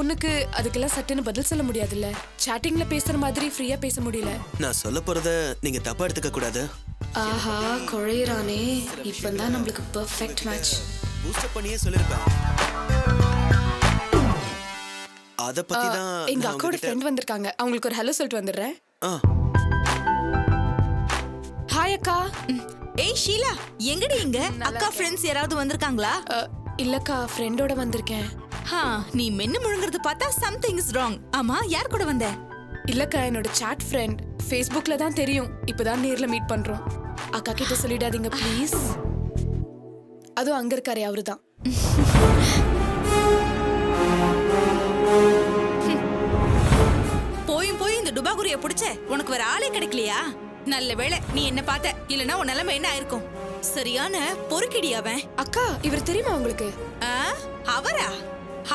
பொண்ணுக்கு அதுக்கெல்லாம் சட்டுன்னு பதில் சொல்ல முடியாதுல்ல. சாட்டிங்ல பேசுற மாதிரி ஃப்ரீயா பேச முடியல. நான் சொல்ல போறத நீங்க தப்பா எடுத்துக்க கூடாது. ஆஹா குழையறானே. இப்பதான் நமக்கு பெர்ஃபெக்ட் மேட்ச். பூஸ்ட் அப் பண்ணியே சொல்லிருப்பேன். அத பத்தி தான் எங்க அக்காவோட ஃப்ரெண்ட் வந்திருக்காங்க. அவங்களுக்கு ஒரு ஹலோ சொல்லிட்டு வந்துடுறேன். ஹாய் அக்கா. ஏய் ஷீலா, எங்கடி இங்க? அக்கா ஃப்ரெண்ட்ஸ் யாராவது வந்திருக்காங்களா? இல்லக்கா, ஃப்ரெண்டோட வந்திருக்கேன். நீ மென்னு முழுங்குறது பார்த்தா சம்திங் இஸ் ராங். ஆமா, யார் கூட வந்த? இல்லக்கா, என்னோட சாட் ஃப்ரெண்ட். Facebookல தான் தெரியும். இப்பதான் நேர்ல மீட் பண்றோம். அக்கா கிட்ட சொல்லிடாதீங்க ப்ளீஸ். அதுவும் அங்க இருக்காரே அவருதான். போய் இந்த டுபாகுரிய புடிச்ச உனக்கு வேற ஆளே கிடைக்கலையா? நல்ல வேளை நீ என்ன பார்த்த, இல்லனா உன் நிலைமை என்ன ஆயிருக்கும். சரியான பொறுக்கிடி அவன். அக்கா, இவர் தெரியுமா உங்களுக்கு? அவரா?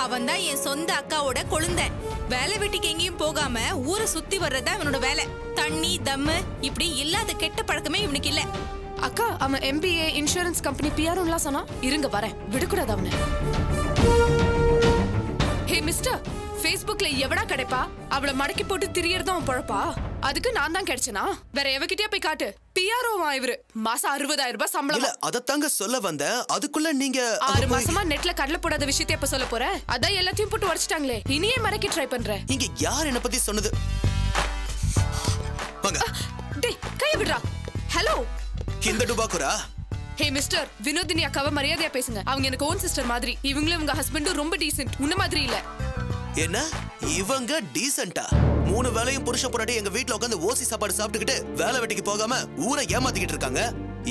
அவன் தான் என் சொந்த அக்காவோட கொழுந்தன். வேலை வெட்டிக்கு எங்கேயும் போகாம ஊரை சுத்தி வர்றதா இவனோட வேலை. தண்ணி தம்மு இப்படி இல்லாத கெட்ட பழக்கமே இவனுக்கு இல்ல. அக்கா, அவன் MBA இன்சூரன்ஸ் கம்பெனி பிஆர்லாம் சொன்னா. இருங்க வரேன், விடக்கூடாது அவனை. ஹே மிஸ்டர், Facebookல எவனா கிடைப்பா? அவளை மடக்கி போட்டு திரியறதும் அவன் பொழப்பா? அதுக்கு நான் தான் கிடைச்சனா? வேற எவகிட்டயே போய் காட்டு. பிஆர்ஓவா இவரு. மாசம் 60,000 ரூபாய் சம்பளம். இல்ல, அதத்தாங்க சொல்ல வந்த. அதுக்குள்ள நீங்க 6 மாசமா நெட்ல கடல போடாத விஷயத்தை எப்ப சொல்ல போற? அதான் எல்லாத்தையும் போட்டு உடைச்சிட்டாங்களே. இனியே மடக்கி ட்ரை பண்ற. இங்க யார் என்ன பத்தி சொன்னது? வாங்க. டேய், கைய விடுடா. ஹலோ. இந்த டுபாக்குரா? ஹே மிஸ்டர், வினோதினி அக்காவை மரியாதையா பேசுங்க. அவங்க எனக்கு ஓன் சிஸ்டர் மாதிரி. இவங்களும் உங்க ஹஸ்பண்டும் ரொம்ப டீசென்ட். உன்ன மாதிரி இல்ல. என்ன இவங்க டீசென்ட்டா? 3 வேளையும் புருஷ பொண்டாட்டி எங்க வீட்ல உட்கார்ந்து ஓசி சாப்பாடு சாப்பிட்டுக்கிட்டு வேலை வெட்டிக்கு போகாம ஊரை ஏமாத்திக்கிட்டு இருக்காங்க.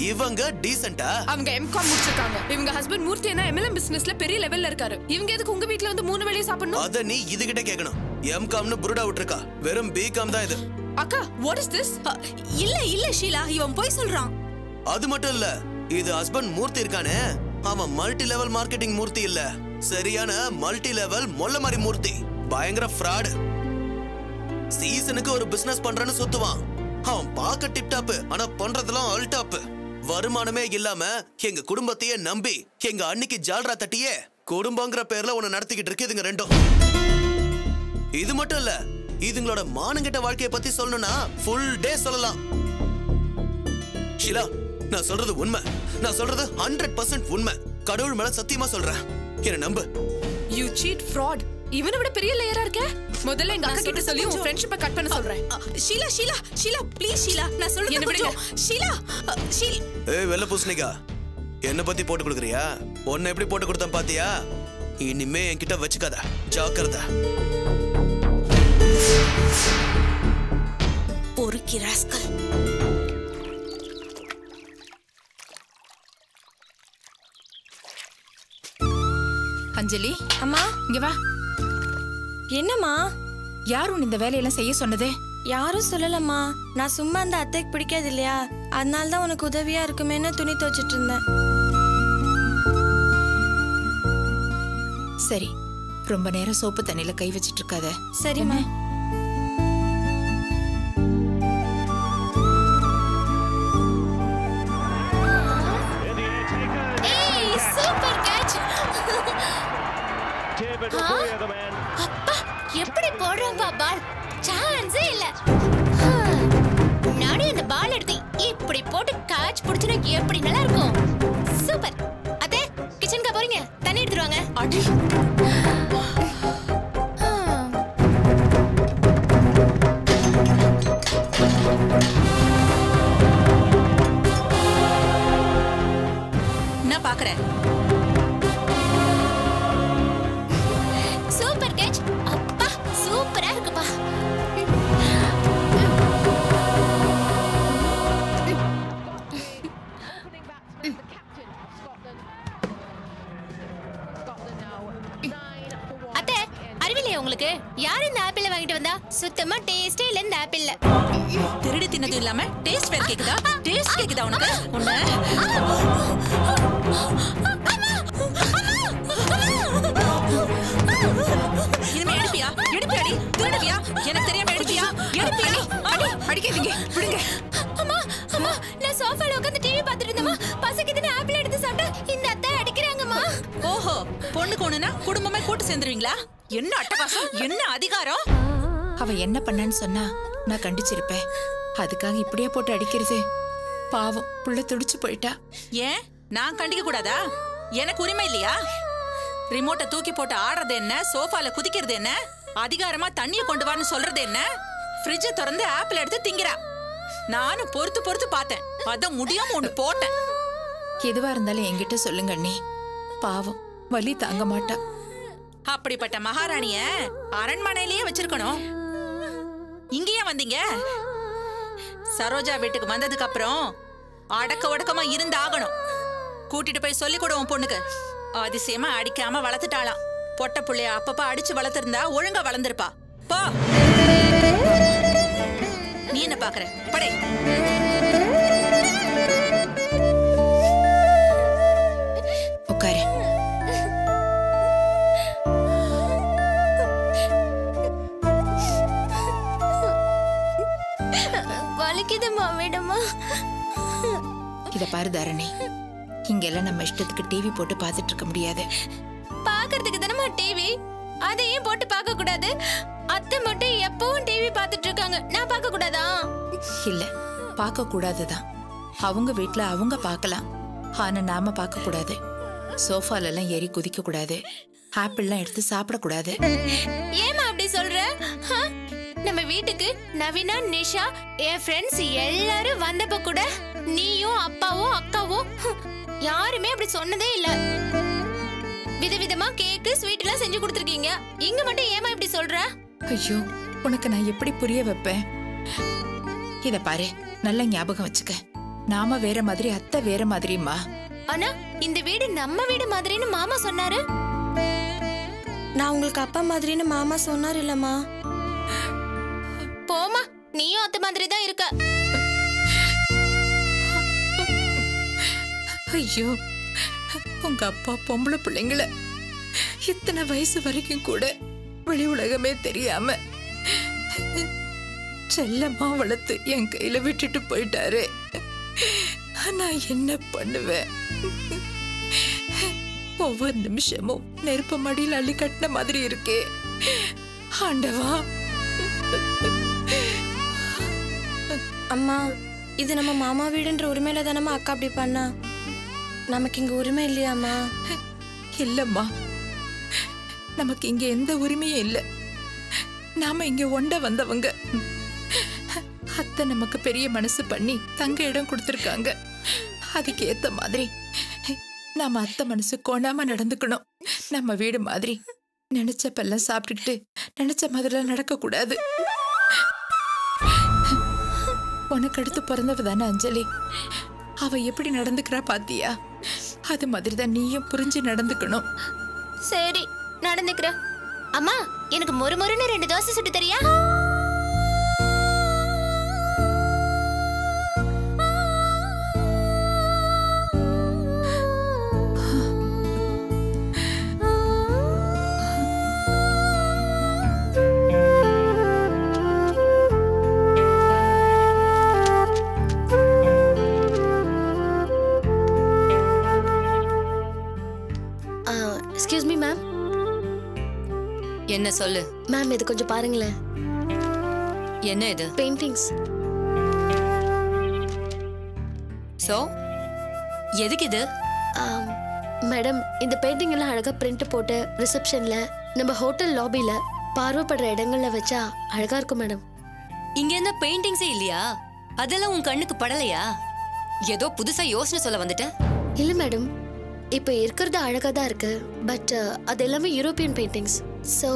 இவங்க டீசென்ட்டா? அவங்க MCOM முடிச்சிருக்காங்க. இவங்க ஹஸ்பண்ட் மூர்த்தி என்ன MLM பிசினஸ்ல பெரிய லெவல்ல இருக்காரு. இவங்க எதுக்கு உங்க வீட்ல வந்து 3 வேளையும் சாப்பிடணும்? அத நீ இதுகிட்ட கேட்கணும். MCOMனு புருடா விட்டுருக்கா. வெறும் BCom தான் இது. அக்கா, what is this? இல்ல ஷீலா, இவன் போய் சொல்றான். அது மட்டும் இல்ல, இது ஹஸ்பண்ட் மூர்த்தி இருக்கானே, அவன் மல்டி லெவல் மார்க்கெட்டிங் மூர்த்தி இல்ல, சரியான மல்டி லெவல் மொல்ல மாதிரி மூர்த்தி. பயங்கர ஃப்ராட். சீசனுக்கு ஒரு பிசினஸ் பண்றன்னு சுத்துவான். அவன் பார்க்க டிப் டாப், ஆனா பண்றதெல்லாம் ஆல் டாப். வருமானமே இல்லாம எங்க குடும்பத்தையே நம்பி எங்க அன்னைக்கு ஜால்ரா தட்டியே குடும்பங்கிற பேர்ல உன்னை நடத்திக்கிட்டு இருக்கு இதுங்க ரெண்டும். இது மட்டும் இல்ல, இதுங்களோட மானங்கிட்ட வாழ்க்கையை பத்தி சொல்லணும்னா ஃபுல் டே சொல்லலாம். ஷீலா, நான் சொல்றது உண்மை. நான் சொல்றது 100% உண்மை. கடவுள் மேல சத்தியமா சொல்றேன். என்ன நம்பு. You cheat fraud. இவனை விட பெரிய லேயரா இருக்க. முதல்ல எங்க அக்கா கிட்ட சொல்லி உன் ஃப்ரெண்ட்ஷிப்பை கட் பண்ண சொல்றேன். ஷீலா ப்ளீஸ் ஷீலா, நான் சொல்றது என்ன விடுங்க. ஷீலா. ஏய் வெள்ள பூசணிக்கா, என்ன பத்தி போட்டு கொடுக்குறியா? உன்னை எப்படி போட்டு கொடுத்தேன் பாத்தியா? இனிமே என்கிட்ட வச்சுக்காத, ஜாக்கிரதை. பொறுக்கி ராஸ்கல். அஞ்சலி, அம்மா இங்க வா. என்னம்மா? யாரும் இந்த வேலையெல்லாம் செய்ய சொன்னது? யாரும் சொல்லலம்மா. நான் சும்மா அந்த அத்தைக்கு பிடிக்காது இல்லையா, அதனால தான் உனக்கு உதவியா இருக்குமேன்னு துணி துவைச்சிட்டு இருந்தேன். சரி, ரொம்ப நேரம் சோப்பு தண்ணியில கை வச்சிட்டு இருக்காத. சரிம்மா. அப்பா, எப்படி போடுறான்பா பால். சான்ஸே இல்ல. நானே அந்த பால் எடுத்து இப்படி போட்டு கேட்ச் புடிச்சனா எப்படி நல்லா இருக்கும். சூப்பர். அத்தை, கிச்சனுக்கு போறீங்க? தண்ணி எடுத்துட்டு வாங்க. அடி. நான் பாக்குறேன். Super catch. அப்பா, சூப்பரா இருக்குப்பா. அத்தை, அறிவில்லையா உங்களுக்கு? யார் இந்த ஆப்பிள வாங்கிட்டு வந்தா? சுத்தமா டேஸ்டே இல்ல இந்த ஆப்பிள்ல. திருடி தின்னது இல்லாம டேஸ்ட் வேற கேக்குதா? டேஸ்ட் கேக்குதா உனக்கு? உன்ன இனிமே எடுப்பியா? எடுப்பியாடி? திருடுவியா? எனக்கு தெரியாம எடுப்பியா? எடுப்பியா? அடிக்காதீங்க, விடுங்க. அம்மா, அம்மா, நான் சோஃபால உட்கார்ந்து டிவி பார்த்துட்டு இருந்தேம்மா. பசிக்குதுன்னு ஆப்பிள் எடுத்து சாப்பிட்டா இந்த அத்தை அடிக்கிறாங்கம்மா. ஓஹோ, ஓஹோ, பொண்ணுக்கு ஒண்ணுனா குடும்பமே கூட்டு சேர்ந்துருவீங்களா? என்ன அட்டகாசம், என்ன அதிகாரம்? அவ என்ன பண்ணான்னு சொன்னா நான் கண்டிச்சிருப்பேன். அதுக்காக இப்படியே போட்டு அடிக்கிறது? பாவம், புள்ள துடிச்சு போயிட்டா. ஏன் நான் கண்டிக்க கூடாதா? எனக்கு உரிமை இல்லையா? ரிமோட்டை தூக்கி போட்டு ஆடுறது என்ன, சோஃபால குதிக்கிறது என்ன, அதிகாரமா தண்ணிய கொண்டு வான்னு சொல்றது என்ன, ஃப்ரிட்ஜை திறந்து ஆப்பிள் எடுத்து திங்கிறா. நானும் பொறுத்து பொறுத்து பார்த்தேன், அதான் முடியாம ஒண்ணு போட்டேன். எதுவா இருந்தாலும் என்கிட்ட சொல்லுங்க அண்ணி. பாவம், வலி தாங்க மாட்டா. அப்படிப்பட்ட மகாராணிய அரண்மனையிலேயே வச்சிருக்கணும். இங்கேயே வந்தீங்க? சரோஜா வீட்டுக்கு வந்ததுக்கு அப்புறம் அடக்க ஒடக்கமா இருந்து ஆகணும். கூட்டிட்டு போய் சொல்லி கொடு உன் பொண்ணுக்கு. அதிசயமா அடிக்காம வளர்த்துட்டாளாம். பொட்ட புள்ளைய அப்பப்ப அடிச்சு வளர்த்திருந்தா ஒழுங்கா வளர்ந்திருப்பா. போ, நீ என்ன பாக்குற? படே. உட்காரு. வலிக்குதுமா, விடுமா. இத பாரு தாரணி, இங்கெல்லாம் நம்ம இஷ்டத்துக்கு டிவி போட்டு பார்த்துட்டு இருக்க முடியாது. பாக்குறதுக்கு தானே டிவி, அதையும் போட்டு பார்க்க கூடாது. அத்தை மட்டும் எப்பவும் டிவி பார்த்துட்டு இருக்காங்க, நான் பார்க்க கூடாதா? இல்ல, பார்க்க கூடாதுதான். அவங்க வீட்ல அவங்க பார்க்கலாம், ஆனா நாம பார்க்க கூடாது. சோஃபால எல்லாம் ஏறி குதிக்க கூடாது. ஆப்பிள்லாம் எடுத்து சாப்பிட கூடாது. ஏமா அப்படி சொல்ற? நம்ம வீட்டுக்கு நவீனா, நிஷா, என் ஃப்ரெண்ட்ஸ் எல்லாரும் வந்தப்ப கூட நீயும் அப்பாவும் அக்காவும் யாருமே அப்படி சொன்னதே இல்ல. விதவிதமா கேக்கு ஸ்வீட் எல்லாம் செஞ்சு கொடுத்துருக்கீங்க. இங்க மட்டும் ஏமா இப்படி சொல்ற? ஐயோ, உனக்கு நான் எப்படி புரிய வைப்பேன்? இத பாரு, நல்ல ஞாபகம் வச்சுக்க. நாம வேற மாதிரி, அத்தை வேற மாதிரிமா. ஆனா இந்த வீடு நம்ம வீடு மாதிரின்னு மாமா சொன்னாரு. நான் உங்களுக்கு அப்பா மாதிரின்னு மாமா சொன்னார் இல்லம்மா. போமா, நீயும் அத்தை மாதிரி தான் இருக்க. ஐயோ, உங்க அப்பா பொம்பளை பிள்ளைங்கள இத்தனை வயசு வரைக்கும் கூட வெளி உலகமே தெரியாம செல்லமா வளர்த்து என் கையில விட்டுட்டு போயிட்டாரு. நான் என்ன பண்ணுவேன்? ஒவ்வொரு நிமிஷமும் நெருப்பு மடியில் அள்ளி கட்டின மாதிரி இருக்கே ஆண்டவா. அம்மா, இது நம்ம மாமா வீடுன்ற உரிமையில தானம்மா அக்கா அப்படி பண்ணா. நமக்கு இங்க உரிமை இல்லையாம்மா? இல்லம்மா, நமக்கு இங்க எந்த உரிமையும் இல்ல. நாம இங்க ஒண்ட வந்தவங்க. அத்தை நமக்கு பெரிய மனசு பண்ணி தங்க இடம் கொடுத்திருக்காங்க. அதுக்கு ஏத்த மாதிரி நாம அத்தை மனசு கோணாம நடந்துக்கணும். நம்ம வீடு மாதிரி நினைச்சப்பெல்லாம் சாப்பிட்டுக்கிட்டு நினைச்ச மாதிரிலாம் நடக்க கூடாது. உனக்கு அடுத்து பிறந்தவ தானே அஞ்சலி. அவ எப்படி நடந்துக்கிறா பாத்தியா? அது மாதிரிதான் நீயும் புரிஞ்சு நடந்துக்கணும். சரி, நடந்துக்கிற. அம்மா, எனக்கு மொறு மொறுன்னு 2 தோசை சுட்டு தரியா? Excuse me ma'am. என்ன சொல்லு மேம், இது கொஞ்சம் பாருங்களேன். என்ன இது? பெயிண்டிங்ஸ். சோ எதுக்கு இது? மேடம், இந்த பெயிண்டிங் எல்லாம் அழகா பிரிண்ட் போட்டு ரிசப்ஷன்ல, நம்ம ஹோட்டல் லாபில, பார்வைப்படுற இடங்கள்ல வச்சா அழகா இருக்கும் மேடம். இங்க என்ன பெயிண்டிங்ஸே இல்லையா? அதெல்லாம் உன் கண்ணுக்கு படலையா? ஏதோ புதுசா யோசனை சொல்ல வந்துட்ட? இல்ல மேடம், இப்ப இருக்கிறது அழகா தான் இருக்கு. பட் அது எல்லாமே யூரோப்பியன் பெயிண்டிங்ஸ். ஸோ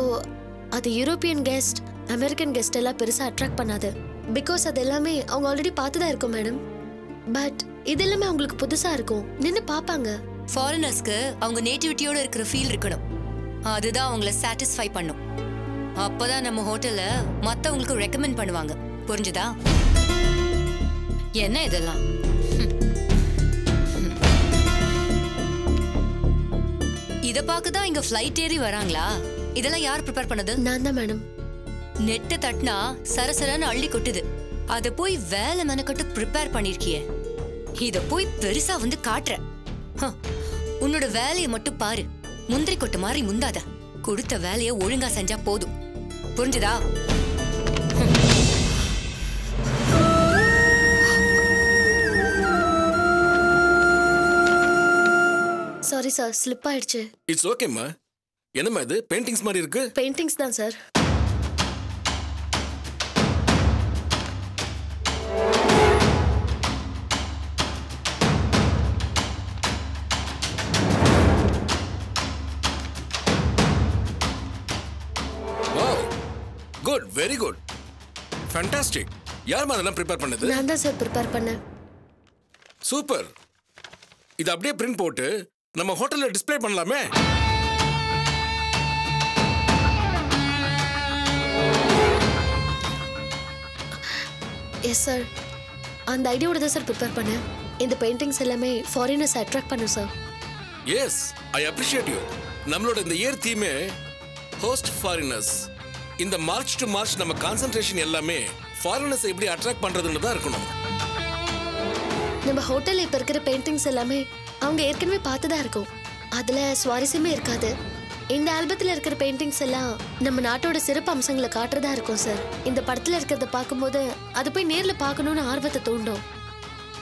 அது யூரோப்பியன் கெஸ்ட், அமெரிக்கன் கெஸ்ட் எல்லாம் பெருசா அட்ராக்ட் பண்ணாது. பிகாஸ் அது எல்லாமே அவங்க ஆல்ரெடி பார்த்து தான் இருக்கும் மேடம். பட் இது எல்லாமே அவங்களுக்கு புதுசா இருக்கும், நின்று பார்ப்பாங்க. ஃபாரினர்ஸ்க்கு அவங்க நேட்டிவிட்டியோட இருக்கிற ஃபீல் இருக்கணும். அதுதான் அவங்கள சாட்டிஸ்ஃபை பண்ணும். அப்பதான் நம்ம ஹோட்டல்ல மத்தவங்களுக்கு ரெக்கமெண்ட் பண்ணுவாங்க. புரிஞ்சுதா? என்ன இதெல்லாம்? இத பாக்கதான் இங்க ஃப்ளைட் ஏறி வராங்களா? இதெல்லாம் யார் ப்ரிப்பேர் பண்ணது? நான் தான் மேடம். நெட்ட தட்டினா சரசரன்னு அள்ளி கொட்டுது. அத போய் வேலை மெனக்கட்டு ப்ரிப்பேர் பண்ணிருக்கியே, இத போய் பெருசா வந்து காட்டுற. உன்னோட வேலையை மட்டும் பாரு. முந்திரி கொட்டு மாதிரி முந்தாத. கொடுத்த வேலையை ஒழுங்கா செஞ்சா போதும். புரிஞ்சுதா? சாரி சார், ஸ்லிப் ஆயிடுச்சு. இட்ஸ் ஓகேம்மா. என்னம்மா இது பெயிண்டிங்ஸ் மாதிரி இருக்கு? பெயிண்டிங்ஸ் தான் sir. Wow, good, very good, fantastic. யார் அதெல்லாம் ப்ரிப்பேர் பண்ணது? நான் தான் சார் ப்ரிப்பேர் பண்ணேன். சூப்பர். இது அப்படியே பிரிண்ட் போட்டு நம்ம ஹோட்டல்ல டிஸ்ப்ளே பண்ணலாமே. எஸ் சார், அந்த ஐடியாவோட தான் சார் ப்ரிப்பேர் பண்ணேன். இந்த பெயிண்டிங்ஸ் எல்லாமே ஃபாரினர்ஸ் அட்ராக்ட் பண்ணும் sir. Yes, I appreciate you. நம்மளோட இந்த இயர் தீமே ஹோஸ்ட் ஃபாரினர்ஸ். இந்த மார்ச் டு மார்ச் நம்ம கான்சென்ட்ரேஷன் எல்லாமே ஃபாரினர்ஸ் எப்படி அட்ராக்ட் பண்றதுன்னு தான் இருக்கணும். நம்ம ஹோட்டல்ல இப்ப இருக்கிற பெயிண்டிங்ஸ் எல்லாமே அவங்க ஏற்கனவே பார்த்துதான் இருக்கும். அதுல சுவாரஸ்யமே இருக்காது. இந்த ஆல்பத்துல இருக்கிற பெயிண்டிங்ஸ் எல்லாம் நம்ம நாட்டோட சிறப்பு அம்சங்களை காட்டுறதா இருக்கும் சார். இந்த படத்துல இருக்கிறத பார்க்கும்போது அது போய் நேர்ல பார்க்கணும்னு ஆர்வத்தை தூண்டும்.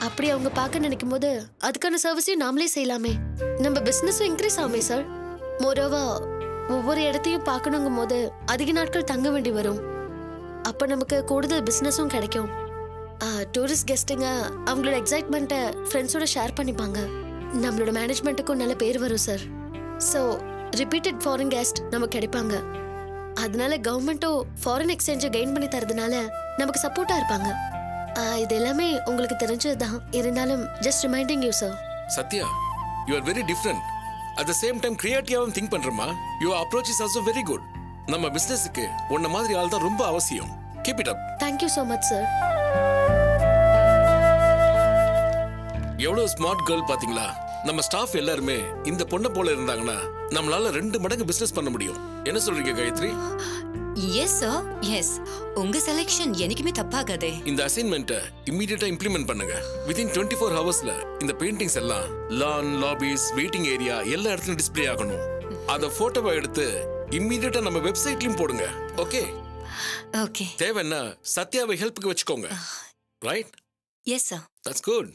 அப்படி அவங்க பார்க்க நினைக்கும் போது அதுக்கான சர்வீஸையும் நாமளே செய்யலாமே. நம்ம பிசினஸும் இன்க்ரீஸ் ஆகுமே சார். மோரோவா ஒவ்வொரு இடத்தையும் பார்க்கணுங்கும் போது அதிக நாட்கள் தங்க வேண்டி வரும். அப்ப நமக்கு கூடுதல் பிசினஸும் கிடைக்கும். டூரிஸ்ட் கெஸ்ட்டுங்க அவங்களோட எக்ஸைட்மெண்ட்டை ஃப்ரெண்ட்ஸோட ஷேர் பண்ணிப்பாங்க. நம்மளோட மேனேஜ்மெண்ட்டுக்கும் நல்ல பேர் வரும் sir. So repeated foreign guest நமக்கு கிடைப்பாங்க. அதனால கவர்மெண்ட்டும் ஃபாரின் எக்ஸ்சேஞ்சை கெயின் பண்ணி தரதுனால நமக்கு சப்போர்ட்டாக இருப்பாங்க. இது எல்லாமே உங்களுக்கு தெரிஞ்சது தான். இருந்தாலும் just reminding you sir. Sathya, you are very different. At the same time கிரியேட்டிவாகவும் திங்க் பண்றமா. Your approach is also very good. நம்ம பிசினஸுக்கு உன்ன மாதிரி ஆள் தான் ரொம்ப அவசியம். Keep it up. Thank you so much sir. எவ்வளவு ஸ்மார்ட் கேர்ள் பாத்தீங்களா? நம்ம ஸ்டாஃப் எல்லாருமே இந்த பொண்ணை போல இருந்தாங்கன்னா நம்மளால 2 மடங்கு பிசினஸ் பண்ண முடியும். என்ன சொல்றீங்க காயத்ரி? Yes sir, yes. உங்க செலக்ஷன் எனக்குமே தப்பாகாதே. இந்த அசைன்மெண்ட்டை இமிடியேட்டா இம்ப்ளிமெண்ட் பண்ணுங்க. வித்தின் 24 ஹவர்ஸ்ல இந்த பெயிண்டிங்ஸ் எல்லாம் லான், லாபிஸ், வெயிட்டிங் ஏரியா எல்லா இடத்துலயும் டிஸ்ப்ளே ஆகணும். அத போட்டோவா எடுத்து இமிடியேட்டா நம்ம வெப்சைட்லயும் போடுங்க. ஓகே? ஓகே. தேவைன்னா சத்யாவை ஹெல்ப்புக்கு வச்சுக்கோங்க. Right? Yes sir. That's good.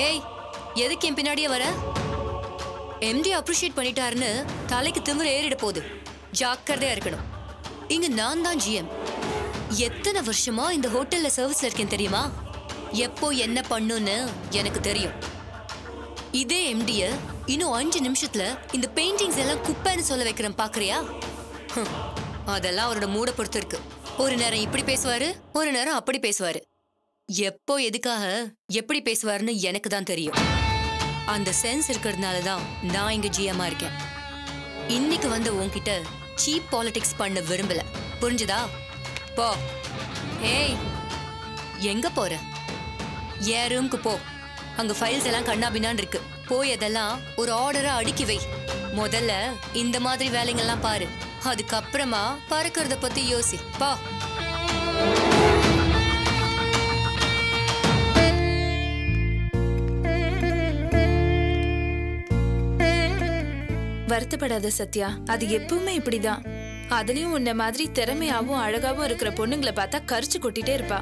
ஏய், எதுக்கு என் பின்னாடியே வர? எம்டி அப்ரிஷியேட் பண்ணிட்டாருன்னு தலைக்கு திமிர ஏறிட போகுது. ஜாக்கிரதையா இருக்கணும். இங்க நான் தான் ஜிஎம். எத்தனை வருஷமா இந்த ஹோட்டல்ல சர்வீஸ்ல இருக்கேன் தெரியுமா? எப்போ என்ன பண்ணுன்னு எனக்கு தெரியும். இதே எம்டிய இன்னும் 5 நிமிஷத்துல இந்த பெயிண்டிங்ஸ் எல்லாம் குப்பைன்னு சொல்ல வைக்கிறேன் பாக்குறியா? அதெல்லாம் அவரோட மூட பொறுத்து இருக்கு. ஒரு நேரம் இப்படி பேசுவாரு, ஒரு நேரம் அப்படி பேசுவாரு. எப்போ எதுக்காக எப்படி பேசுவாருன்னு எனக்கு தான் தெரியும். அந்த சென்ஸ் இருக்கிறதுனால தான் நான் இங்க ஜிஎம்மா இருக்கேன். இன்னைக்கு வந்து உன்கிட்ட சீப் பாலிடிக்ஸ் பண்ண விரும்பல. புரிஞ்சுதா? போ. ஏய், எங்க போற? என் ரூம்க்கு போ. அங்க ஃபைல்ஸ் எல்லாம் கண்ணாபின்னான் இருக்கு. போய் அதெல்லாம் ஒரு ஆர்டரா அடுக்கி வை. முதல்ல இந்த மாதிரி வேலைங்கெல்லாம் பாரு. அதுக்கப்புறமா பறக்கிறத பத்தி யோசி. போ. வருத்தப்படாத சத்யா, அது எப்பவுமே இப்படிதான். அதுலயும் உன்ன மாதிரி திறமையாவும் அழகாவும் இருக்கிற பொண்ணுங்களை பார்த்தா கரிச்சு கொட்டிட்டே இருப்பா.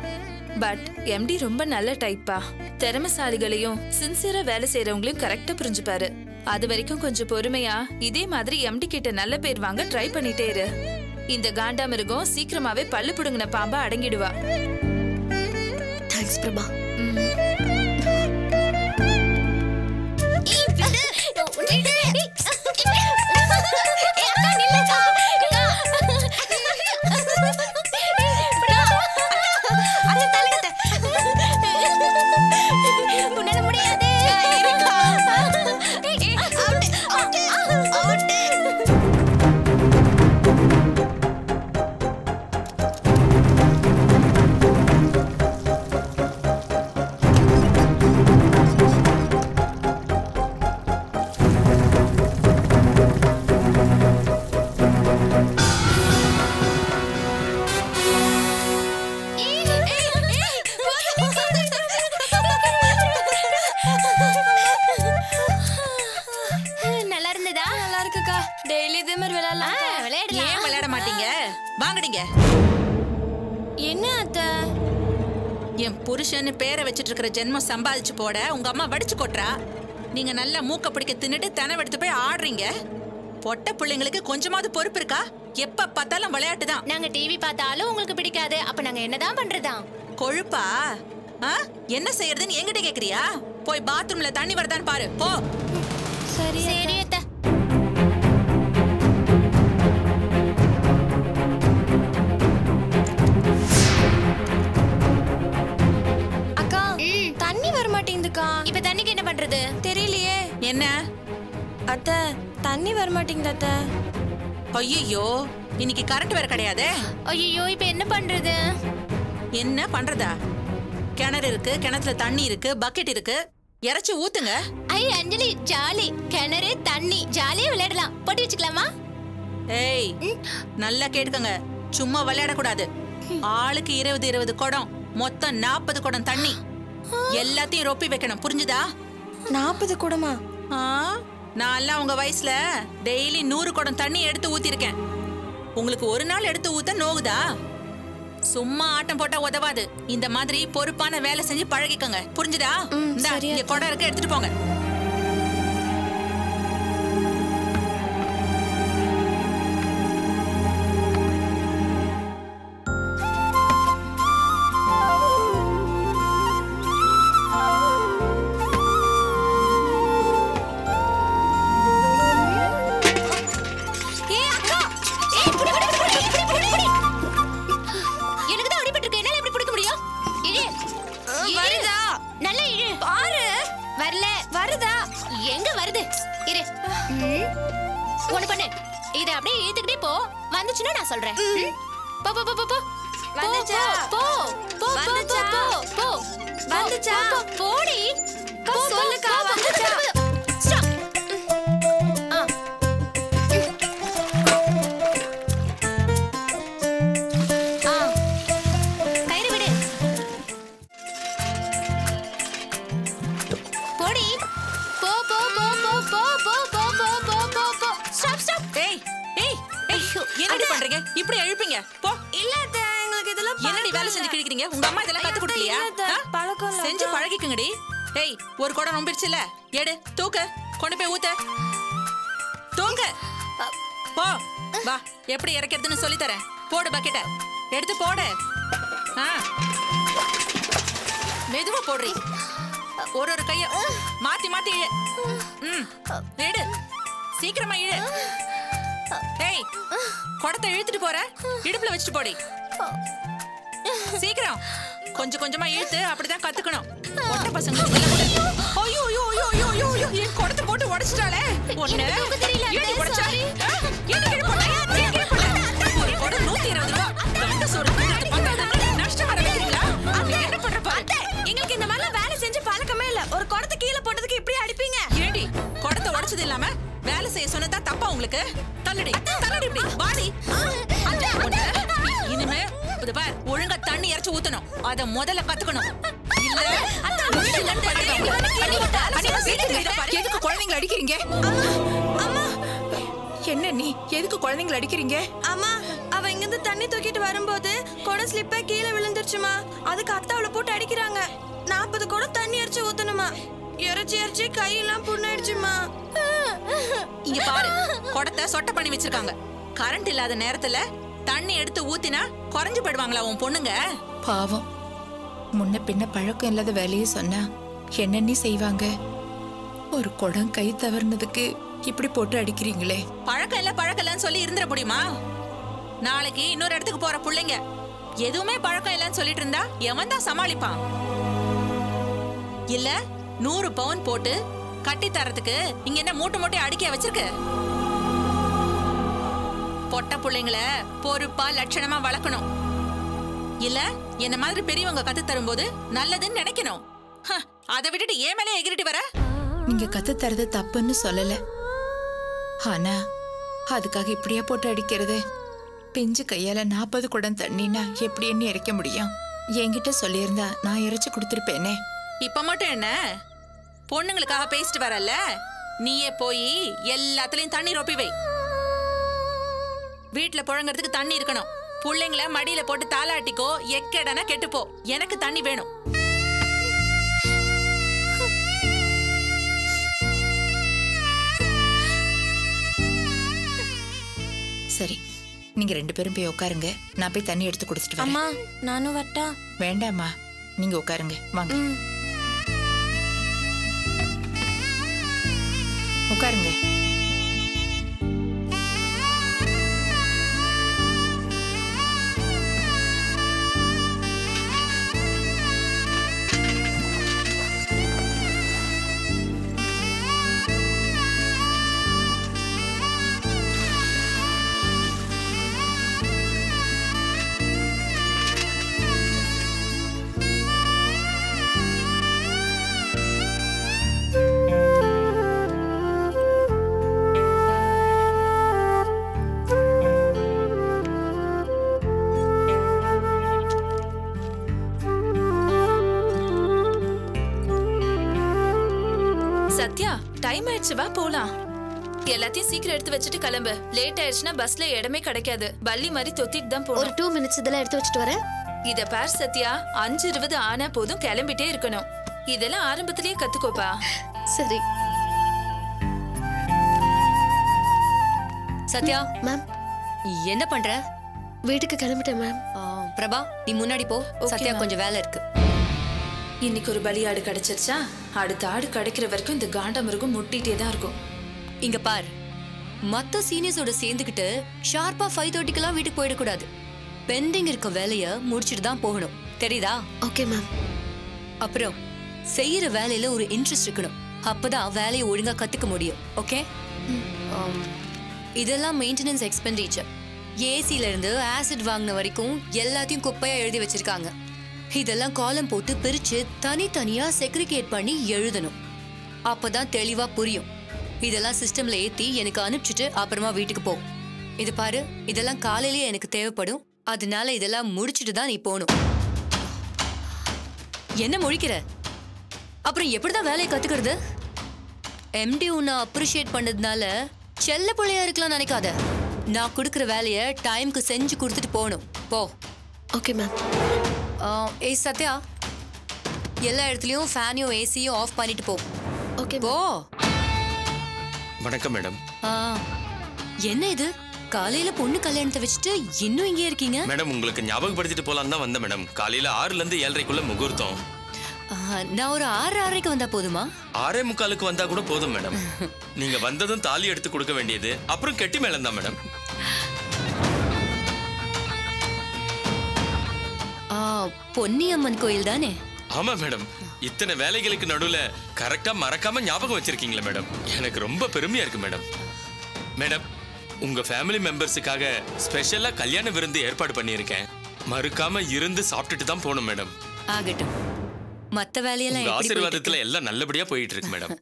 பட் எம்டி ரொம்ப நல்ல டைப்பா. திறமைசாலிகளையும் சின்சியரா வேலை செய்யறவங்களையும் கரெக்டா புரிஞ்சுப்பாரு. அது வரைக்கும் கொஞ்சம் பொறுமையா இதே மாதிரி எம்டி கிட்ட நல்ல பேர் வாங்க ட்ரை பண்ணிட்டே இரு. இந்த காண்டா மிருகம் சீக்கிரமாவே பல்லு புடுங்கின பாம்பா அடங்கிடுவா. தேங்க்ஸ் பிரபா. பண்றீங்க? என்ன அத்தை? என் புருஷன்னு பேரை வச்சிட்டு இருக்கிற ஜென்மம் சம்பாதிச்சு போட உங்க அம்மா வடிச்சு கொட்டுறா. நீங்க நல்லா மூக்க பிடிக்க தின்னுட்டு தனவெடுத்து போய் ஆடுறீங்க. பொட்ட பிள்ளைங்களுக்கு கொஞ்சமாவது பொறுப்பு இருக்கா? எப்ப பார்த்தாலும் விளையாட்டு தான். நாங்க டிவி பார்த்தாலும் உங்களுக்கு பிடிக்காது. அப்ப நாங்க என்னதான் பண்றதா? கொழுப்பா? என்ன செய்யறதுன்னு என்கிட்ட கேக்குறியா? போய் பாத்ரூம்ல தண்ணி வருதான்னு பாரு போ. சரி சரி அத்தை. அக்கா தண்ணி வர மாட்டேங்குதுக்கா. இப்ப தண்ணிக்கு என்ன பண்றது? தெரியலையே. என்ன அத்தை தண்ணி வர மாட்டேங்குது அத்தை. ஐயோ இன்னைக்கு கரண்ட் வேற கிடையாதே. ஐயோ இப்ப என்ன பண்றது? என்ன பண்றதா? கிணறு இருக்கு, கிணத்துல தண்ணி இருக்கு, பக்கெட் இருக்கு, இறைச்சி ஊத்துங்க. ஐ அஞ்சலி ஜாலி. கிணறு தண்ணி ஜாலியா விளையாடலாம். போட்டு வச்சுக்கலாமா? ஏய் நல்லா கேட்டுக்கங்க, சும்மா விளையாட கூடாது. ஆளுக்கு 20 குடம், மொத்தம் 40 குடம் தண்ணி. எல்லாத்தையும் ரொப்பி வைக்கணும், புரிஞ்சுதா? 40 குடமா? நான் எல்லாம் உங்க வயசுல டெய்லி 100 குடம் தண்ணி எடுத்து ஊத்திருக்கேன். உங்களுக்கு ஒரு நாள் எடுத்து ஊத்த நோகுதா? சும்மா ஆட்டம் போட்டா உதவாது. இந்த மாதிரி பொறுப்பான வேலை செஞ்சு பழகிக்கங்க, புரிஞ்சுதா? இங்க குடம் இருக்கு, எடுத்துட்டு போங்க. சொல்றேன். போ போ போ போ. வந்துச்சா? போ போ போ போ. வந்துச்சா? போடி. சொல்லுக்கா வந்துச்சா? ஸ்டாப். கயிறு விடு. போடி. போ போ போ போ போ போ போ போ போ போ. Stop stop. ஏய் ஏய் ஏய் என்னடி பண்றீங்க? இப்படி எழுப்பீங்க போ. இல்ல அத்தை, எங்களுக்கு இதெல்லாம் என்னடி வேலை செஞ்சு கிழிக்கிறீங்க? உங்க அம்மா இதெல்லாம் கத்து கொடுக்கலையா? பழக்கம் செஞ்சு பழகிக்குங்கடி. ஏய் ஒரு குடம் ரொம்பிருச்சுல, எடு தூக்கு, கொண்டு போய் ஊத்து. தூக்கு போ. வா எப்படி இறக்கிறதுன்னு சொல்லி தரேன். போடு பக்கெட்ட எடுத்து போடு. மெதுவா போடுறீ. ஒரு கைய மாத்தி மாத்தி இழு. எடு சீக்கிரமா இழு. ஏய் குடத்தை இழுத்துட்டு போற, இடுப்புல வச்சுட்டு போடி. சீக்கிரம் கொஞ்சம் கொஞ்சமா இழுத்து அப்படிதான் கத்துக்கணும். ஒட்ட பசங்க ஐயோ ஐயோ ஐயோ ஐயோ ஐயோ ஐயோ என் குடத்தை போட்டு உடைச்சிட்டாளே. ஒண்ணு ஏடி உடைச்சா? ஏடி கீழ போடா, ஏடி கீழ போடா. ஒரு குடம் 120 ரூபாய். ரெண்டு சோறு தின்னுட்டு பார்த்தா நஷ்டம் வர வைக்கிறீங்களா? என்ன பண்ற பாரு. எங்களுக்கு இந்த மாதிரி வேலை செஞ்சு பழக்கமே இல்ல. ஒரு குடத்தை கீழ போட்டதுக்கு இப்படி அடிப்பீங்க? ஏடி குடத்தை உடைச்சது இல்லாம வேலை செய்ய சொன்னதா தப்பா உங்களுக்கு? தள்ளுடி தள்ளுடி இப்படி வாடி. இனிமே பார் ஒழுங்கா தண்ணி இறைச்சு ஊத்தணும். அத முதல்ல கத்துக்கணும். எதுக்கு குழந்தைங்களை அடிக்கிறீங்க? என்ன நீ எதுக்கு குழந்தைங்களை அடிக்கிறீங்க? அம்மா அவ இங்க இருந்து தண்ணி தூக்கிட்டு வரும்போது குடம் ஸ்லிப்பா கீழே விழுந்துருச்சுமா. அதுக்கு அத்தை அவளை போட்டு அடிக்கிறாங்க. 40 குடம் தண்ணி இறைச்சு ஊத்தணுமா. இறைச்சி கையெல்லாம் புண்ணாயிடுச்சுமா. இங்க பாரு, குடத்தை சொட்ட பண்ணி வச்சிருக்காங்க. கரண்ட் இல்லாத நேரத்துல தண்ணி எடுத்து ஊத்தினா குறைஞ்சு போயிடுவாங்களா உன் பொண்ணுங்க? பாவம், முன்ன பின்ன பழக்கம் இல்லாத வேலையை சொன்னா என்னென்ன செய்வாங்க? ஒரு குடம் கை தவறுனதுக்கு இப்படி போட்டு அடிக்கிறீங்களே. பழக்கம் இல்லன்னு சொல்லி இருந்துட முடியுமா? நாளைக்கு இன்னொரு இடத்துக்கு போற பிள்ளைங்க எதுவுமே பழக்கம் இல்லன்னு சொல்லிட்டு இருந்தா எவன் தான் சமாளிப்பான்? இல்ல 100 பவுன் போட்டு கட்டி தரத்துக்கு இங்க என்ன மூட்டை மூட்டை அடிக்க வச்சிருக்கு? பொட்ட பிள்ளைங்களை பொறுப்பா லட்சணமா வளர்க்கணும். இல்ல என்ன மாதிரி பெரியவங்க கத்து தரும்போது நல்லதுன்னு நினைக்கணும். அதை விட்டுட்டு ஏன் மேலே எகிரிட்டு வர? நீங்க கத்து தரது தப்புன்னு சொல்லல, ஆனா அதுக்காக இப்படியா போட்டு அடிக்கிறது? பிஞ்சு கையால 40 குடம் தண்ணினா எப்படி என்ன இறைக்க முடியும்? என்கிட்ட சொல்லியிருந்தா நான் இறைச்சு கொடுத்துருப்பேனே. இப்ப மட்டும் என்ன பொண்ணுங்களுக்காக பேசிட்டு வரல, நீயே போய் எல்லாத்துலயும் தண்ணி ரொப்பி வை. வீட்டுல புழங்கறதுக்கு தண்ணி இருக்கணும், புள்ளைங்கள மடியில போட்டு தாளாட்டிக்கோ, எக்கடனா கெட்டுப்போ. எனக்கு தண்ணி வேணும். சரி, நீங்க 2 பேரும் போய் உட்காருங்க. நான் போய் தண்ணி எடுத்து குடிச்சிட்டு வரேன். அம்மா நானும் வரட்டா? வேண்டாம்மா, நீங்க உட்காருங்க. வாங்க உட்காருங்க. சத்யா, டைம் ஆயிடுச்சு, வா போலாம். எல்லாத்தையும் சீக்கிரம் எடுத்து வச்சுட்டு கிளம்பு. லேட் ஆயிடுச்சுன்னா பஸ்ல இடமே கிடைக்காது. பள்ளி மாதிரி தொத்திட்டு தான் ஒரு போகணும். 2 minutes இதெல்லாம் எடுத்து வச்சுட்டு வரேன். இத பார் சத்யா, 5:20 ஆனா போதும் கிளம்பிட்டே இருக்கணும். இதெல்லாம் ஆரம்பத்திலேயே கத்துக்கோப்பா. சரி சத்யா, மேம். என்ன பண்ற? வீட்டுக்கு கிளம்பிட்டேன் மேம். பிரபா, நீ முன்னாடி போ. சத்யா கொஞ்சம் வேலை இருக்கு. இன்னைக்கு ஒரு பலியாடு கிடைச்சிருச்சா, அடுத்த ஆடு கிடைக்கிற வரைக்கும் இந்த காண்டமிருகம் முட்டிட்டே தான் இருக்கும். இங்க பார், மத்த சீனியர்ஸோட சேர்ந்துக்கிட்டு ஷார்ப்பா 5:30க்கெல்லாம் வீட்டுக்கு போயிடக்கூடாது. பெண்டிங் இருக்க வேலைய முடிச்சிட்டு தான் போகணும், தெரியுதா? Okay ma'am. அப்புறம் செய்யற வேலையில ஒரு இன்ட்ரெஸ்ட் இருக்கணும். அப்பதான் வேலையை ஒழுங்கா கத்துக்க முடியும். ஓகே? இதெல்லாம் மெயின்டெனன்ஸ் எக்ஸ்பெண்டிச்சர். ஏசில இருந்து ஆசிட் வாங்கின வரைக்கும் எல்லாத்தையும் குப்பையா எழுதி வச்சிருக்காங்க. இதெல்லாம் காலம் போட்டு பிரிச்சு தனித்தனியா செக்ரிகேட் பண்ணி எழுதணும். அப்பதான் தெளிவா புரியும். இதெல்லாம் சிஸ்டம்ல ஏத்தி எனக்கு அனுப்பிச்சுட்டு அப்புறமா வீட்டுக்கு போ. இது பாரு, இதெல்லாம் காலையிலேயே எனக்கு தேவைப்படும். அதனால இதெல்லாம் முடிச்சுட்டு தான் நீ போகணும். என்ன முழிக்கிற? அப்புறம் எப்படிதான் வேலையை கத்துக்கிறது? எம்டி உன்னை அப்ரிஷியேட் பண்ணதுனால செல்ல பிள்ளையா இருக்கலாம் நினைக்காத. நான் கொடுக்குற வேலையை டைம்க்கு செஞ்சு கொடுத்துட்டு போகணும். போ. Okay ma'am. ஏய் சத்யா, எல்லா இடத்துலயும் ஃபேனையும் ஏசியும் ஆஃப் பண்ணிட்டு போ. ஓகே போ. வணக்கம் மேடம். என்ன இது, காலையில பொண்ணு கல்யாணத்தை வச்சுட்டு இன்னும் இங்கே இருக்கீங்க? மேடம், உங்களுக்கு ஞாபகப்படுத்திட்டு போலாம் தான் வந்தேன் மேடம். காலையில 6ல இருந்து 7:30க்குள்ள முகூர்த்தம். நான் ஒரு 6:30க்கு வந்தா போதுமா? 6:45க்கு வந்தா கூட போதும் மேடம். நீங்க வந்ததும் தாலி எடுத்து கொடுக்க வேண்டியது, அப்புறம் கெட்டி மேளம் தான் மேடம். பொன்னியம்மன் கோயில் தானே? ஆமா மேடம். இத்தனை வேலைகளுக்கு நடுவுல கரெக்டா மறக்காம ஞாபகம் வச்சிருக்கீங்களா மேடம்? எனக்கு ரொம்ப பெருமையா இருக்கு மேடம். மேடம், உங்க ஃபேமிலி மெம்பர்ஸுக்காக ஸ்பெஷலா கல்யாண விருந்து ஏற்பாடு பண்ணியிருக்கேன். மறுக்காம இருந்து சாப்பிட்டுட்டு தான் போகணும் மேடம். ஆகட்டும். மத்த வேலையெல்லாம் எப்படி போயிட்டு ஆசீர்வாதத்துல எல்லாம் நல்லபடியா போயிட்டு இருக்கு மேடம்.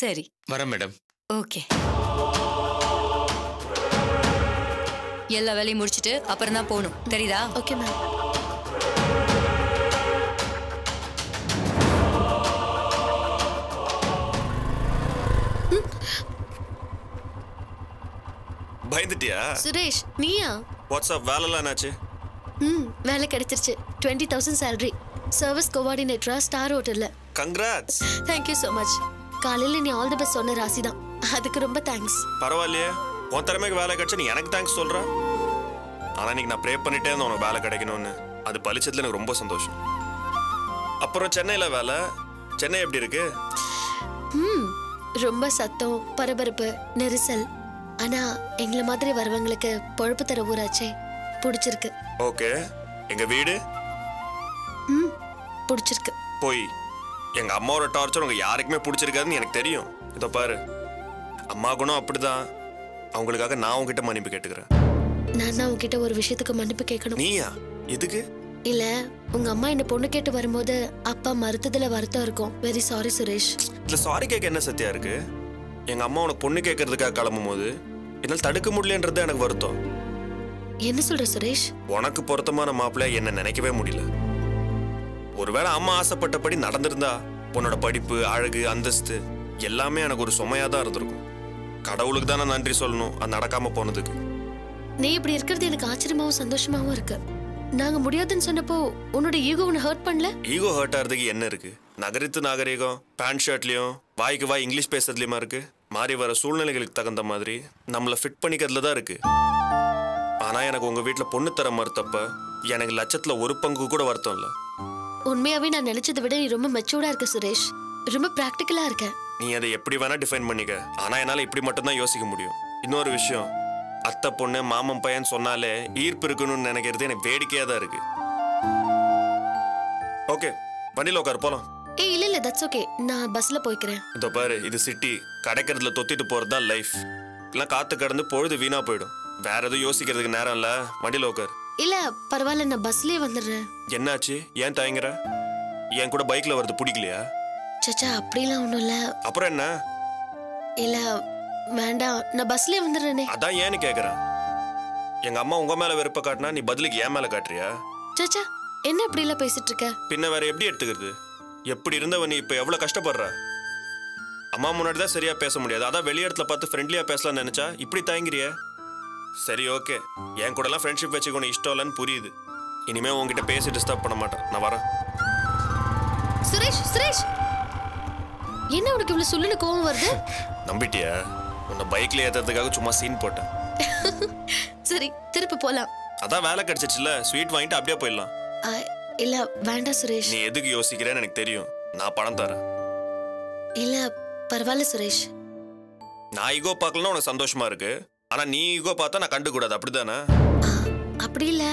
சரி, வரேன் மேடம். ஓகே. எல்லா வேலையும் முடிச்சிட்டு அப்புறம் தான் போகணும், தெரியுதா? Okay ma'am. பயந்துட்டியா? சுரேஷ், நீயா? வாட்ஸ்அப் வேலைலாம் என்னாச்சு? வேலை கிடைச்சிருச்சு. 20,000 salary. சர்வீஸ் கோஆர்டினேட்டரா ஸ்டார் ஹோட்டல்ல. Congrats. Thank you so much. காலையில நீ ஆல் தி பெஸ்ட் சொன்ன ராசி தான். அதுக்கு ரொம்ப தேங்க்ஸ். பரவாயில்லையே, உன் திறமைக்கு வேலை கிடைச்சா நீ எனக்கு தேங்க்ஸ் சொல்ற. ஆனா இன்னைக்கு நான் ப்ரே பண்ணிட்டே இருந்தேன் உனக்கு வேலை கிடைக்கணும்னு. அது பலிச்சதுல எனக்கு ரொம்ப சந்தோஷம். அப்புறம் சென்னையில வேலை, சென்னை எப்படி இருக்கு? ரொம்ப சத்தம், பரபரப்பு, நெரிசல். ஆனா எங்களை மாதிரி வரவங்களுக்கு பொழப்பு தர ஊராச்சே, பிடிச்சிருக்கு. ஓகே, எங்க வீடு பிடிச்சிருக்கு. போய் எங்க அம்மாவோட டார்ச்சர் உங்க யாருக்குமே பிடிச்சிருக்காதுன்னு எனக்கு தெரியும். இதோ பாரு, அம்மா குணம் அப்படிதான். அவங்களுக்காக நான் உங்ககிட்ட மன்னிப்பு கேட்டுக்கிறேன். நான் தான் உங்ககிட்ட ஒரு விஷயத்துக்கு மன்னிப்பு கேட்கணும். நீயா? எதுக்கு? இல்ல, உங்க அம்மா என்ன பொண்ணு கேட்டு வரும்போது அப்பா மறுத்ததுல வருத்தம் இருக்கும். Very sorry Suresh. இல்ல, சாரி கேட்க என்ன சத்தியா இருக்கு? எங்க அம்மா உனக்கு பொண்ணு கேட்கறதுக்காக கிளம்பும் போது என்னால் தடுக்க முடியலன்றது எனக்கு வருத்தம். என்ன சொல்ற சுரேஷ்? உனக்கு பொருத்தமான மாப்பிள்ளை என்ன நினைக்கவே முடியல. ஒருவேளை அம்மா ஆசைப்பட்டபடி நடந்திருந்தா உன்னோட படிப்பு, அழகு, அந்தஸ்து எல்லாமே எனக்கு ஒரு சுமையா தான் இருந்திருக்கும். கடவுளுக்கு தான் நான் நன்றி சொல்லணும் அது நடக்காம போனதுக்கு. நீ இப்படி இருக்கிறது எனக்கு ஆச்சரியமாவும் சந்தோஷமாவும் இருக்கு. நாங்க முடியாதுன்னு சொன்னப்போ உன்னோட ஈகோ உன்னை ஹர்ட் பண்ணல? ஈகோ ஹர்ட் ஆகிறதுக்கு என்ன இருக்கு? நகரித்து நாகரிகம் பேண்ட் ஷர்ட்லயும் வாய்க்கு வாய் இங்கிலீஷ் பேசுறதுலயுமா இருக்கு? மாறி வர சூழ்நிலைகளுக்கு தகுந்த மாதிரி நம்மளை ஃபிட் பண்ணிக்கிறதுல தான் இருக்கு. ஆனா எனக்கு உங்க வீட்டுல பொண்ணு தர மறுத்தப்ப எனக்கு லட்சத்துல ஒரு பங்கு கூட வருத்தம் இல்ல. உண்மையாவே நான் நினைச்சதை விட நீ ரொம்ப மெச்சூர்டா இருக்க சுரேஷ். ரொம்ப பிராக்டிக்கலா இருக்க. நீ அதை எப்படி வேணா டிஃபைன் பண்ணிக்க. ஆனா என்னால இப்படி மட்டும் தான் யோசிக்க முடியும். இன்னொரு விஷயம், அத்தை பொண்ணு மாமன் பையன் சொன்னாலே ஈர்ப்பு இருக்கணும்னு நினைக்கிறது எனக்கு வேடிக்கையா தான் இருக்கு. ஓகே, வண்டியில உட்காரு போலாம். ஏய் இல்ல தட்ஸ் ஓகே, நான் பஸ்ல போய்க்கிறேன். இதோ பாரு, இது சிட்டி. கடக்கிறதுல தொத்திட்டு போறதுதான் லைஃப். இல்ல காத்து கடந்து பொழுது வீணா போயிடும். வேற எதுவும் யோசிக்கிறதுக்கு நேரம் இல்ல. வண்டியில உட்காரு. இல்ல பரவாயில்ல, நான் பஸ்லயே வந்துடுறேன். என்னாச்சு? ஏன் தயங்குற? என் கூட பைக்ல வருது பிடிக்கலையா? சச்சா அப்படிலாம் ஒண்ணும் இல்ல. அப்புறம் என்ன? இல்ல வேண்டாம், நான் பஸ்லயே வந்துடுறேனே. அதான் ஏன்னு கேக்குறேன். எங்க அம்மா உங்க மேல வெறுப்ப காட்டினா நீ பதிலுக்கு ஏன் மேல காட்டுறியா? சச்சா என்ன அப்படி எல்லாம் பேசிட்டு இருக்க? பின்ன வேற எப்படி எடுத்துக்கிறது? எப்படி இருந்தவ நீ இப்ப எவ்வளவு கஷ்டப்படுற? அம்மா முன்னாடி தான் சரியா பேச முடியாது. அதான் வெளி இடத்துல பார்த்து ஃப்ரெண்ட்லியா பேசலாம்னு நினைச்சா இப்படி தயங்குறிய? சரி ஓகே, என் கூட எல்லாம் ஃப்ரெண்ட்ஷிப் வச்சுக்கணும் இஷ்டம் இல்லைன்னு புரியுது. இனிமே உங்ககிட்ட பேசி டிஸ்டர்ப் பண்ண மாட்டேன். நான் வரேன். சுரேஷ் சுரேஷ், என்ன உனக்கு இவ்வளவு சொல்லுன்னு கோவம் வருது? நம்பிட்டியா? உன்னை பைக்ல ஏத்துறதுக்காக சும்மா சீன் போட்டேன். சரி திருப்பி போலாம். அதான் வேலை கிடைச்சிச்சுல, ஸ்வீட் வாங்கிட்டு அப்படியே போயிடலாம். இல்ல வேண்டாம் சுரேஷ். நீ எதுக்கு யோசிக்கிறேன்னு எனக்கு தெரியும். நான் பணம் தரேன். இல்ல பரவாயில்ல சுரேஷ். நான் ஈகோ பார்க்கலன்னா உனக்கு சந்தோஷமா இருக்கு. ஆனா நீ ஈகோ பார்த்தா நான் கண்டுக்கூடாது, அப்படிதானே? அப்படி இல்ல,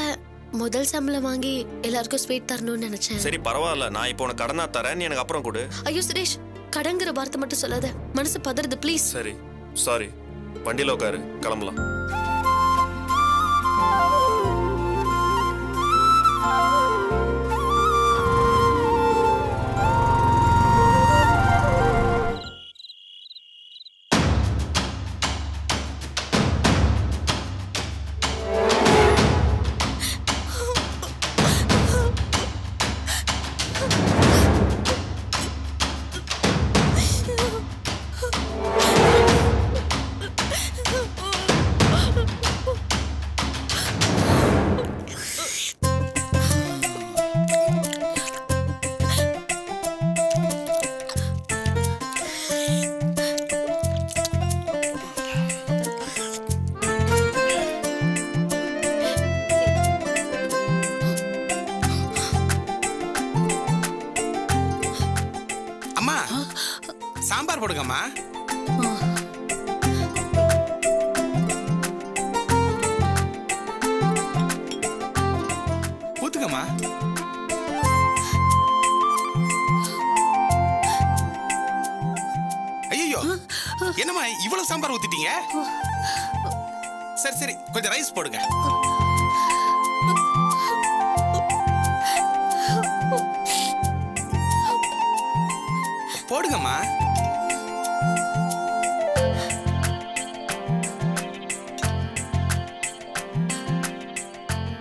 முதல் சம்பளம் வாங்கி எல்லாருக்கும் ஸ்வீட் தரணும்னு நினைச்சேன். சரி பரவாயில்ல, நான் இப்போ உனக்கு கடனா தரேன், நீ எனக்கு அப்புறம் கொடு. ஐயோ சுரேஷ், கடங்கிற வார்த்தை மட்டும் சொல்லாத, மனசு பதறுது ப்ளீஸ். சரி சாரி, வண்டியில உட்காரு, கிளம்பலாம். சாம்பார் போடுங்கம்மா. ஊத்துக்கம்மா. ஐயோ, என்னம்மா இவ்வளவு சாம்பார் ஊத்திட்டீங்க? சரி சரி, கொஞ்சம் ரைஸ் போடுங்க. போடுங்கம்மா.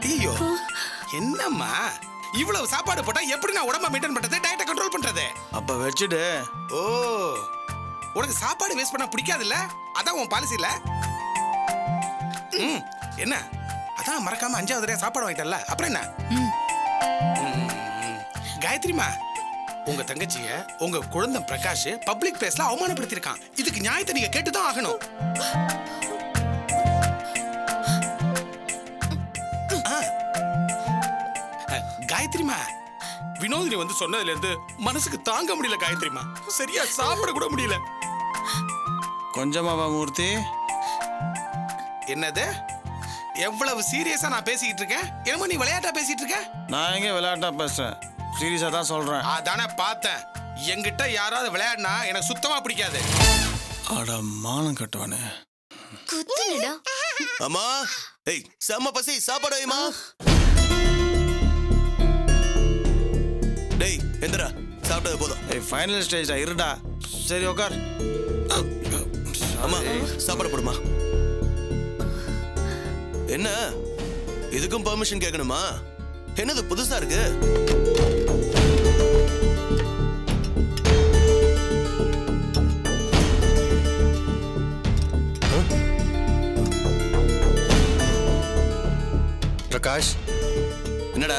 ஐயோ, என்னம்மா இவ்வளவு சாப்பாடு போட்டா எப்படி நான் உடம்ப மெயின்டைன் பண்றது, டயட்டை கண்ட்ரோல் பண்றது? அப்ப வச்சுடு. ஓ, உனக்கு சாப்பாடு வேஸ்ட் பண்ண பிடிக்காது இல்ல? அதான் உன் பாலிசி இல்ல? என்ன அதான் மறக்காம 5வது தடவை சாப்பாடு வாங்கிட்டல, அப்புறம் என்ன? காயத்ரிமா, உங்க தங்கச்சிய உங்க குழந்தை பிரகாஷ் பப்ளிக் பிளேஸ்ல அவமானப்படுத்திருக்கான். இதுக்கு நியாயத்தை நீங்க கேட்டுதான் ஆகணும். காயத்ரிமா, வினோதினி வந்து சொன்னதுல இருந்து மனசுக்கு தாங்க முடியல காயத்ரிமா. சரியா சாப்பிட கூட முடியல. கொஞ்சமாவா மூர்த்தி? என்னது? எவ்வளவு சீரியஸா நான் பேசிக்கிட்டு இருக்கேன், என்னமோ நீ விளையாட்டா பேசிட்டு இருக்க? நான் எங்க விளையாட்டா பேசுறேன், சீரியஸா தான் சொல்றேன். அதானே பார்த்தேன். என்கிட்ட யாராவது விளையாடினா எனக்கு சுத்தமா பிடிக்காது. அட மானம் கட்டுவானே. குத்துலடா. அம்மா, ஏய் செம்ம பசி, சாப்பாடு வைமா. டேய் எந்திரா, சாப்பிட்டது போதும். ஏய் ஃபைனல் ஸ்டேஜ்டா, இருடா. சரி உட்கார். அம்மா சாப்பாடு போடுமா. என்ன இதுக்கும் பெர்மிஷன் கேட்கணுமா? என்னது புதுசா இருக்கு? பிரகாஷ், என்னடா?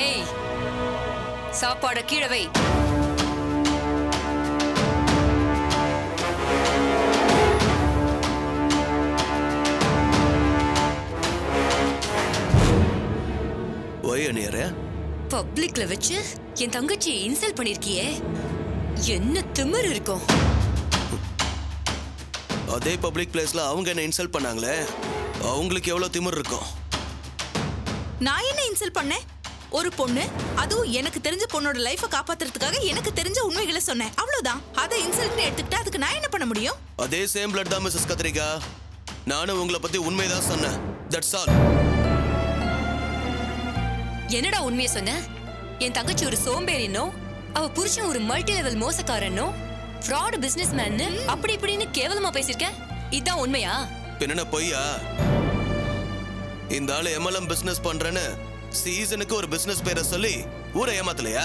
ஏய், சாப்பாட கீழே வை. பப்ளிக்ல வச்சு என் தங்கச்சியை இன்சல்ட் பண்ணிருக்கியே, என்ன திமிரு இருக்கும்? அதே பப்ளிக் பிளேஸ்ல அவங்க என்ன இன்சல்ட் பண்ணாங்களே, அவங்களுக்கு எவ்வளவு திமிரு இருக்கும்? நான் என்ன இன்சல்ட் பண்ணேன்? ஒரு பொண்ணு, அதுவும் எனக்கு தெரிஞ்ச பொண்ணோட லைஃபை காப்பாத்துறதுக்காக எனக்கு தெரிஞ்ச உண்மைகளை சொன்னேன், அவ்வளவுதான். அதை இன்சல்ட் எடுத்துக்கிட்டு அதுக்கு நான் என்ன பண்ண முடியும்? அதே சேம் பிளட் தான் மிஸ்ஸஸ் கத்திரிக்கா. நானும் உங்களை பத்தி உண்மைதான் சொன்னேன். That's all. என்னடா உண்மையை சொன்ன? என் தங்கச்சி ஒரு சோம்பேறினோ, அவ புருஷன் ஒரு மல்டி லெவல் மோசக்காரனோ, ஃப்ராட் பிசினஸ் மேன் அப்படி இப்படின்னு கேவலமா பேசிருக்க. இதான் உண்மையா? என்ன பொய்யா? இந்த ஆளு MLM பிசினஸ் பண்றேன்னு சீசனுக்கு ஒரு பிசினஸ் பேரை சொல்லி ஊரை ஏமாத்தலையா?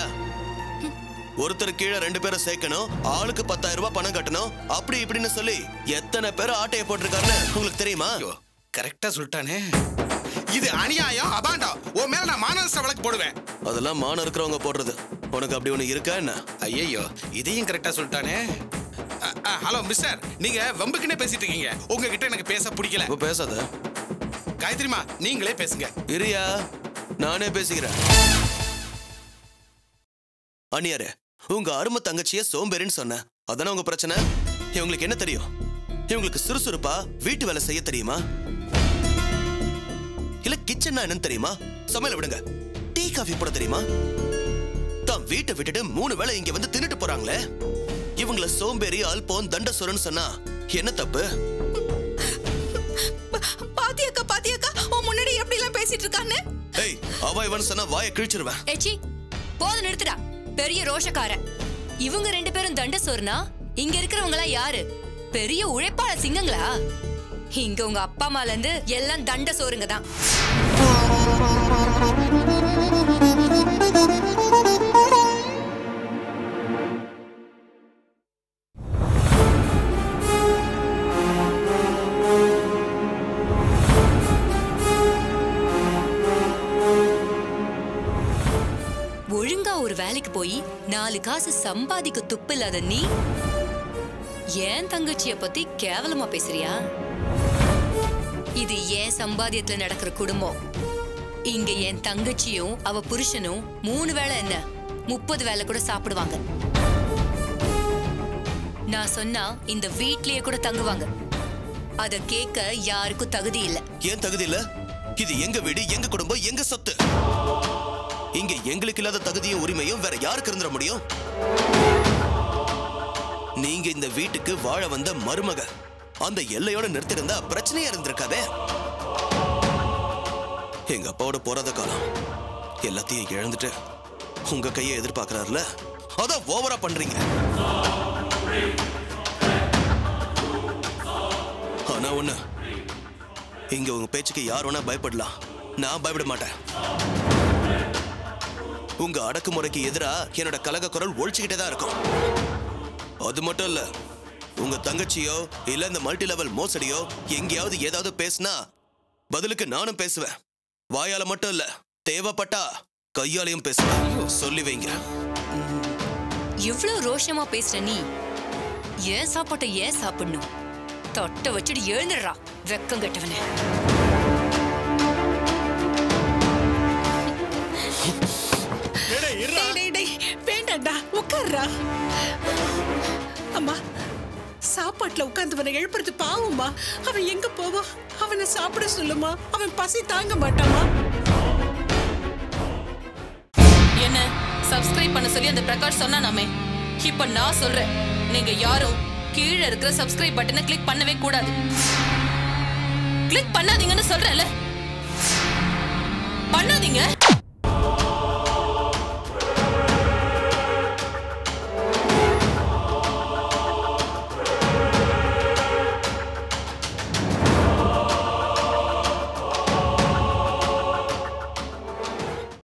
ஒருத்தர் கீழே 2 பேரை சேர்க்கணும், ஆளுக்கு 10,000 ரூபாய் பணம் கட்டணும், அப்படி இப்படின்னு சொல்லி எத்தனை பேரை ஆட்டையை போட்டிருக்காருன்னு உங்களுக்கு தெரியுமா? கரெக்டா சொல்லிட்டானே. இது அநியாயம், அபாண்டா. உன் மேல நான் மானநஷ்ட வழக்கு போடுவேன். அதெல்லாம் மானம் இருக்கிறவங்க போடுறது. உனக்கு அப்படி ஒண்ணு இருக்கா என்ன? ஐயோ, இதையும் கரெக்டா சொல்லிட்டானே. ஹலோ மிஸ்டர், நீங்க வம்புக்குன்னே பேசிட்டு இருக்கீங்க. உங்ககிட்ட எனக்கு பேச பிடிக்கல. பேசாத காயத்ரிமா, நீங்களே பேசுங்க. இரியா, நானே பேசிக்கிறேன். அனியாரே, உங்க அருமை தங்கச்சிய சோம்பேறின்னு சொன்ன, அதானே உங்க பிரச்சனை? இவங்களுக்கு என்ன தெரியும்? இவங்களுக்கு சுறுசுறுப்பா வீட்டு வேலை செய்ய தெரியுமா? இல்ல கிச்சன்னா என்னன்னு தெரியுமா? சமையல விடுங்க, டீ காஃபி போட தெரியுமா? தான் வீட்டை விட்டுட்டு 3 வேளை இங்க வந்து தின்னுட்டு போறாங்களே, இவங்கள சோம்பேறி அல்போன் தண்டசோரன்னு சொன்னா என்ன தப்பு? பாத்தியக்கா, பாத்தியக்கா, உன் முன்னாடி எப்படி எல்லாம் பேசிட்டு இருக்கானே. ஏய், அவ இவன் சொன்னா வாயை கிழிச்சிருவேன். ஏச்சி, போது நிறுத்துடா. பெரிய ரோஷக்காரன். இவங்க 2 பேரும் தண்டசோர்னா இங்க இருக்கிறவங்க எல்லாம் யாரு? பெரிய உழைப்பாள சிங்கங்களா? இங்க உங்க அப்பா அம்மால இருந்து எல்லாம் தண்ட சோறுங்க தான். ஒழுங்கா ஒரு வேலைக்கு போய் 4 காசு சம்பாதிக்க துப்பு இல்லாத நீ ஏன் தங்கச்சிய பத்தி கேவலமா பேசுறியா? இது ஏன் சம்பாதியத்துல நடக்கிற குடும்பம். இங்க என் தங்கச்சியும் அவ புருஷனும் 3 வேளை என்ன 30 வேளை கூட சாப்பிடுவாங்க. நான் சொன்னா இந்த வீட்லயே கூட தங்குவாங்க. அத கேட்க யாருக்கும் தகுதி இல்ல. ஏன் தகுதி இல்ல? இது எங்க வீடு, எங்க குடும்பம், எங்க சொத்து. இங்க எங்களுக்கு இல்லாத தகுதியும் உரிமையும் வேற யாருக்கு இருந்துட முடியும்? நீங்க இந்த வீட்டுக்கு வாழ வந்த மருமக. அந்த எல்லையோட நிறுத்திருந்தா பிரச்சனையா இருந்திருக்காதே. எங்க அப்பாவோட போராத காலம் எல்லாத்தையும் இழந்துட்டு உங்க கையை எதிர்பார்க்கிறாருல, அதான் ஓவரா பண்றீங்க. ஆனா ஒண்ணு, இங்க உங்க பேச்சுக்கு யார் வேணா பயப்படலாம், நான் பயப்பட மாட்டேன். உங்க அடக்குமுறைக்கு எதிரா என்னோட கலக குரல் ஒழிச்சுக்கிட்டே தான் இருக்கும். அது மட்டும் இல்ல, உங்க தங்கச்சியோ இல்ல இந்த மல்டி லெவல் மோசடியோ எங்கேயாவது ஏதாவது பேசினா பதிலுக்கு நானும் பேசுவேன். வாயால மட்டும் இல்ல, தேவைப்பட்டா கையாலையும் பேசுவேன். சொல்லி வைங்க. இவ்வளவு ரோஷமா பேசுற நீ ஏன் சாப்பாட்டை ஏன் சாப்பிடணும்? தொட்ட வச்சுட்டு எழுந்துடுறா வெக்கம் கட்டவனே. வேண்டாண்டா, உட்கார்றா. அம்மா, சாப்பாட்டுல உட்கார்ந்தவனை எழுப்புறது பாவம்மா. அவன் எங்க போவான்? அவனை சாப்பிட சொல்லுமா, அவன் பசி தாங்க மாட்டாமா. என்ன சப்ஸ்கிரைப் பண்ண சொல்லி அந்த பிரகாஷ் சொன்னானாமே, இப்ப நான் சொல்றேன், நீங்க யாரும் கீழே இருக்கிற சப்ஸ்கிரைப் பட்டனை கிளிக் பண்ணவே கூடாது. கிளிக் பண்ணாதீங்கன்னு சொல்றேன்ல, பண்ணாதீங்க.